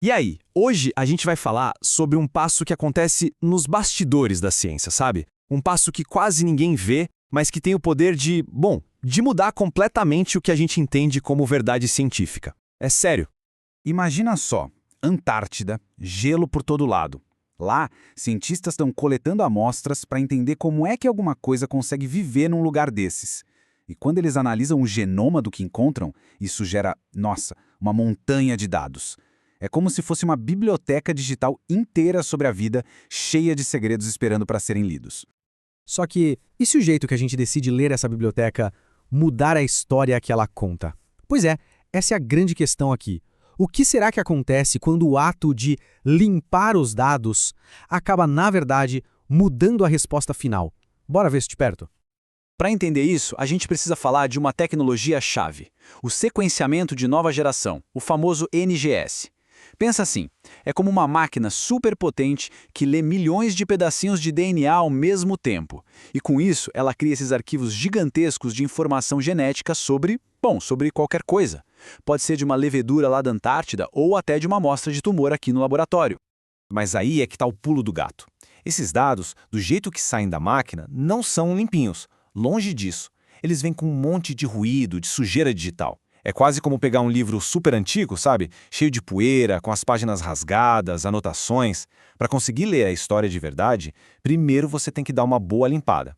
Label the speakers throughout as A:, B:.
A: E aí, hoje a gente vai falar sobre um passo que acontece nos bastidores da ciência, sabe? Um passo que quase ninguém vê, mas que tem o poder de, bom, de mudar completamente o que a gente entende como verdade científica. É sério.
B: Imagina só, Antártida, gelo por todo lado. Lá, cientistas estão coletando amostras para entender como é que alguma coisa consegue viver num lugar desses. E quando eles analisam o genoma do que encontram, isso gera, nossa, uma montanha de dados. É como se fosse uma biblioteca digital inteira sobre a vida, cheia de segredos esperando para serem lidos.
C: Só que, e se o jeito que a gente decide ler essa biblioteca mudar a história que ela conta? Pois é, essa é a grande questão aqui. O que será que acontece quando o ato de limpar os dados acaba, na verdade, mudando a resposta final? Bora ver se te perto.
A: Para entender isso, a gente precisa falar de uma tecnologia-chave, o sequenciamento de nova geração, o famoso NGS. Pensa assim, é como uma máquina superpotente que lê milhões de pedacinhos de DNA ao mesmo tempo. E com isso, ela cria esses arquivos gigantescos de informação genética sobre qualquer coisa. Pode ser de uma levedura lá da Antártida ou até de uma amostra de tumor aqui no laboratório.
D: Mas aí é que está o pulo do gato. Esses dados, do jeito que saem da máquina, não são limpinhos. Longe disso. Eles vêm com um monte de ruído, de sujeira digital. É quase como pegar um livro super antigo, sabe? Cheio de poeira, com as páginas rasgadas, anotações. Para conseguir ler a história de verdade, primeiro você tem que dar uma boa limpada.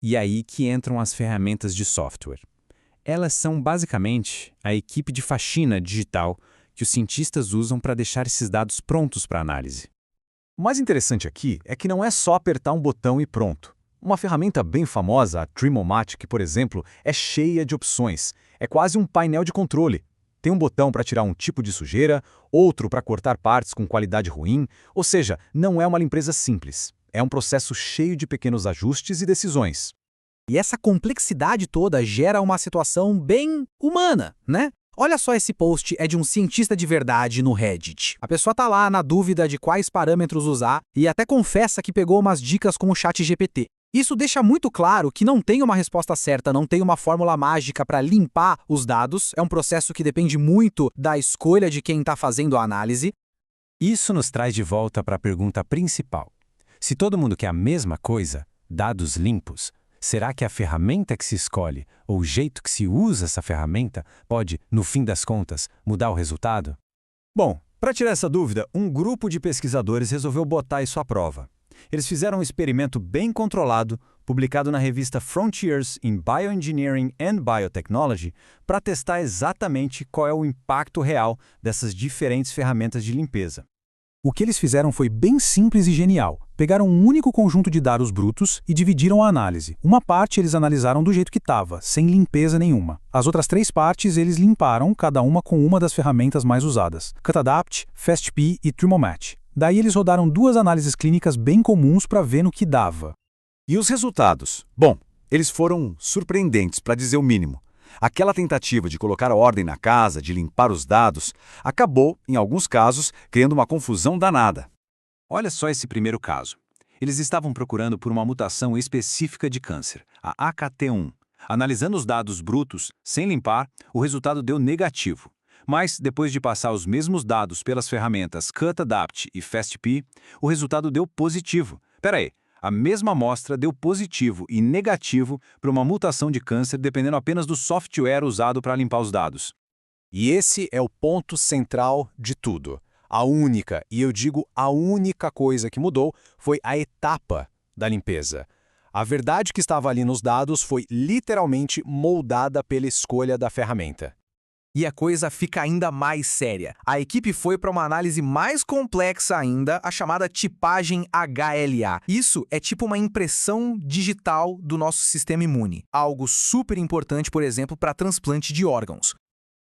E: E aí que entram as ferramentas de software. Elas são basicamente a equipe de faxina digital que os cientistas usam para deixar esses dados prontos para análise.
D: O mais interessante aqui é que não é só apertar um botão e pronto. Uma ferramenta bem famosa, a Trimomatic, por exemplo, é cheia de opções. É quase um painel de controle. Tem um botão para tirar um tipo de sujeira, outro para cortar partes com qualidade ruim, ou seja, não é uma limpeza simples. É um processo cheio de pequenos ajustes e decisões.
C: E essa complexidade toda gera uma situação bem humana, né? Olha só, esse post é de um cientista de verdade no Reddit. A pessoa tá lá na dúvida de quais parâmetros usar e até confessa que pegou umas dicas com o ChatGPT. Isso deixa muito claro que não tem uma resposta certa, não tem uma fórmula mágica para limpar os dados, é um processo que depende muito da escolha de quem está fazendo a análise.
E: Isso nos traz de volta para a pergunta principal. Se todo mundo quer a mesma coisa, dados limpos, será que a ferramenta que se escolhe, ou o jeito que se usa essa ferramenta, pode, no fim das contas, mudar o resultado?
D: Bom, para tirar essa dúvida, um grupo de pesquisadores resolveu botar isso à prova. Eles fizeram um experimento bem controlado, publicado na revista Frontiers in Bioengineering and Biotechnology, para testar exatamente qual é o impacto real dessas diferentes ferramentas de limpeza.
B: O que eles fizeram foi bem simples e genial. Pegaram um único conjunto de dados brutos e dividiram a análise. Uma parte eles analisaram do jeito que estava, sem limpeza nenhuma. As outras 3 partes eles limparam, cada uma com uma das ferramentas mais usadas: Cutadapt, FastP e Trimomatch. Daí eles rodaram 2 análises clínicas bem comuns para ver no que dava.
D: E os resultados? Bom, eles foram surpreendentes, para dizer o mínimo. Aquela tentativa de colocar ordem na casa, de limpar os dados, acabou, em alguns casos, criando uma confusão danada.
A: Olha só esse primeiro caso. Eles estavam procurando por uma mutação específica de câncer, a AKT1. Analisando os dados brutos, sem limpar, o resultado deu negativo. Mas, depois de passar os mesmos dados pelas ferramentas Cutadapt e FastP, o resultado deu positivo. Peraí, a mesma amostra deu positivo e negativo para uma mutação de câncer dependendo apenas do software usado para limpar os dados.
F: E esse é o ponto central de tudo. A única, e eu digo a única coisa que mudou, foi a etapa da limpeza. A verdade que estava ali nos dados foi literalmente moldada pela escolha da ferramenta.
G: E a coisa fica ainda mais séria. A equipe foi para uma análise mais complexa ainda, a chamada tipagem HLA. Isso é tipo uma impressão digital do nosso sistema imune. Algo super importante, por exemplo, para transplante de órgãos.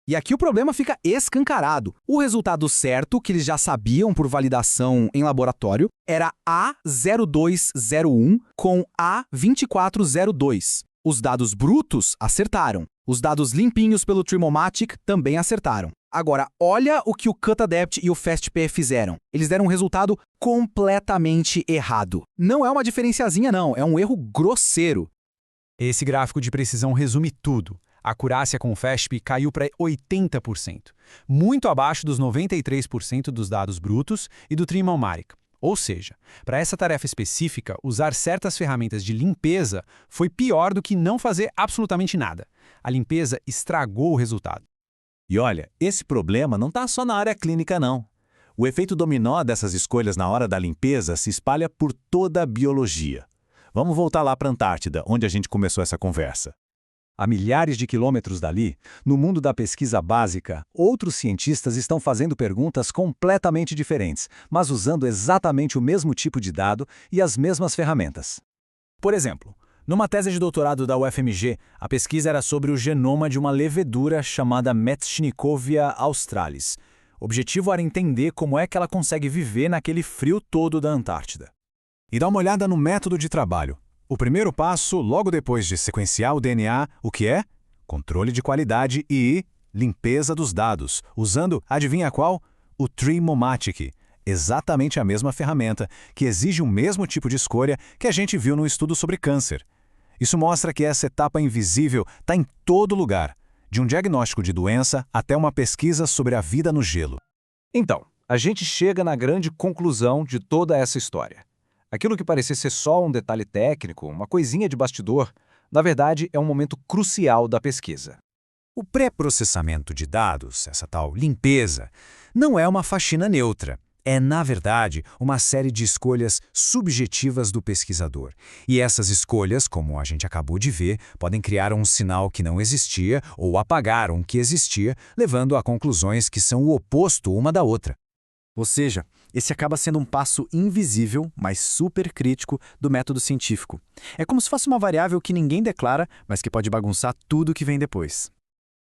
C: E aqui o problema fica escancarado. O resultado certo, que eles já sabiam por validação em laboratório, era A0201 com A2402. Os dados brutos acertaram. Os dados limpinhos pelo Trimomatic também acertaram. Agora, olha o que o Cutadapt e o FastP fizeram. Eles deram um resultado completamente errado. Não é uma diferenciazinha não, é um erro grosseiro.
E: Esse gráfico de precisão resume tudo.
C: A acurácia com o FASP caiu para 80%, muito abaixo dos 93% dos dados brutos e do Trimmomatic. Ou seja, para essa tarefa específica, usar certas ferramentas de limpeza foi pior do que não fazer absolutamente nada. A limpeza estragou o resultado.
A: E olha, esse problema não está só na área clínica, não. O efeito dominó dessas escolhas na hora da limpeza se espalha por toda a biologia. Vamos voltar lá para a Antártida, onde a gente começou essa conversa.
D: A milhares de quilômetros dali, no mundo da pesquisa básica, outros cientistas estão fazendo perguntas completamente diferentes, mas usando exatamente o mesmo tipo de dado e as mesmas ferramentas.
C: Por exemplo, numa tese de doutorado da UFMG, a pesquisa era sobre o genoma de uma levedura chamada Metschnikovia australis. O objetivo era entender como é que ela consegue viver naquele frio todo da Antártida.
F: E dá uma olhada no método de trabalho. O primeiro passo, logo depois de sequenciar o DNA, o que é? Controle de qualidade e limpeza dos dados, usando, adivinha qual? O Trimmomatic, exatamente a mesma ferramenta, que exige o mesmo tipo de escolha que a gente viu no estudo sobre câncer. Isso mostra que essa etapa invisível está em todo lugar, de um diagnóstico de doença até uma pesquisa sobre a vida no gelo.
D: Então, a gente chega na grande conclusão de toda essa história. Aquilo que parecia ser só um detalhe técnico, uma coisinha de bastidor, na verdade é um momento crucial da pesquisa.
A: O pré-processamento de dados, essa tal limpeza, não é uma faxina neutra. É, na verdade, uma série de escolhas subjetivas do pesquisador. E essas escolhas, como a gente acabou de ver, podem criar um sinal que não existia ou apagar um que existia, levando a conclusões que são o oposto uma da outra.
C: Ou seja, esse acaba sendo um passo invisível, mas super crítico do método científico. É como se fosse uma variável que ninguém declara, mas que pode bagunçar tudo que vem depois.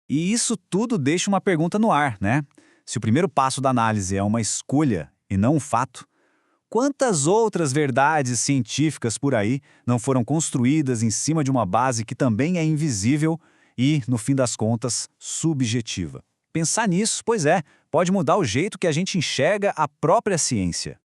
B: E isso tudo deixa uma pergunta no ar, né? Se o primeiro passo da análise é uma escolha e não um fato, quantas outras verdades científicas por aí não foram construídas em cima de uma base que também é invisível e, no fim das contas, subjetiva? Pensar nisso, pois é, pode mudar o jeito que a gente enxerga a própria ciência.